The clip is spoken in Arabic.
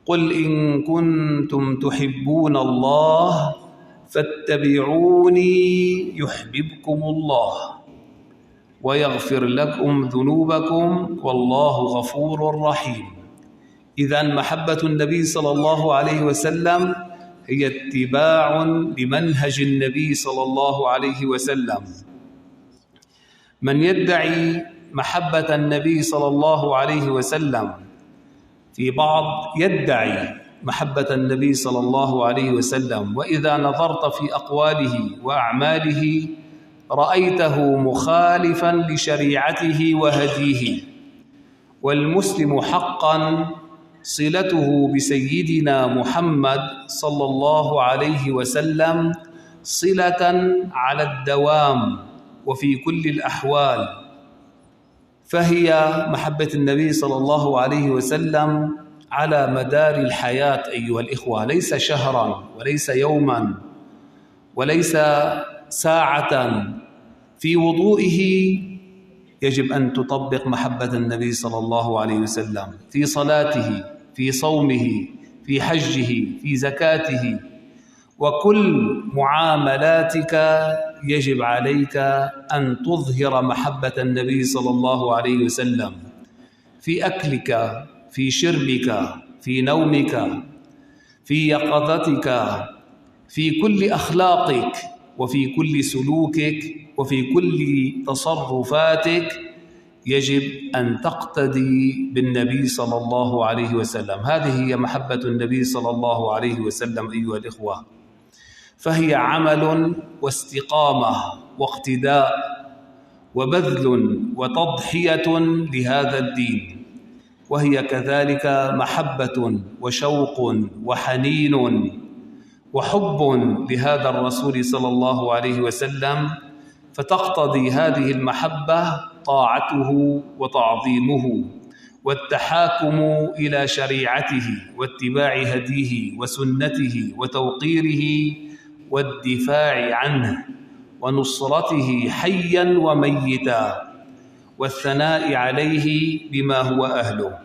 قل إن كنتم تحبون الله فاتبعوني يحببكم الله ويغفر لكم ذنوبكم والله غفور رحيم. إذن محبة النبي صلى الله عليه وسلم هي اتباع لمنهج النبي صلى الله عليه وسلم. من يدعي محبة النبي صلى الله عليه وسلم، في بعض يدعي محبة النبي صلى الله عليه وسلم، وإذا نظرت في أقواله وأعماله رأيته مخالفا لشريعته وهديه. والمسلم حقا صلته بسيدنا محمد صلى الله عليه وسلم صلة على الدوام وفي كل الأحوال، فهي محبة النبي صلى الله عليه وسلم على مدار الحياة أيها الإخوة، ليس شهرا وليس يوما وليس ساعة. في وضوئه يجب أن تطبق محبة النبي صلى الله عليه وسلم، في صلاته، في صومه، في حجه، في زكاته، وكل معاملاتك يجب عليك أن تظهر محبة النبي صلى الله عليه وسلم، في أكلك، في شربك، في نومك، في يقظتك، في كل أخلاقك، وفي كل سلوكك، وفي كل تصرفاتك يجب أن تقتدي بالنبي صلى الله عليه وسلم. هذه هي محبة النبي صلى الله عليه وسلم أيها الإخوة، فهي عمل واستقامة واقتداء وبذل وتضحية لهذا الدين، وهي كذلك محبة وشوق وحنين وحب لهذا الرسول صلى الله عليه وسلم، فتقتضي هذه المحبة طاعته وتعظيمه والتحاكم إلى شريعته واتباع هديه وسنته وتوقيره والدفاع عنه ونصرته حيا وميتا والثناء عليه بما هو أهله.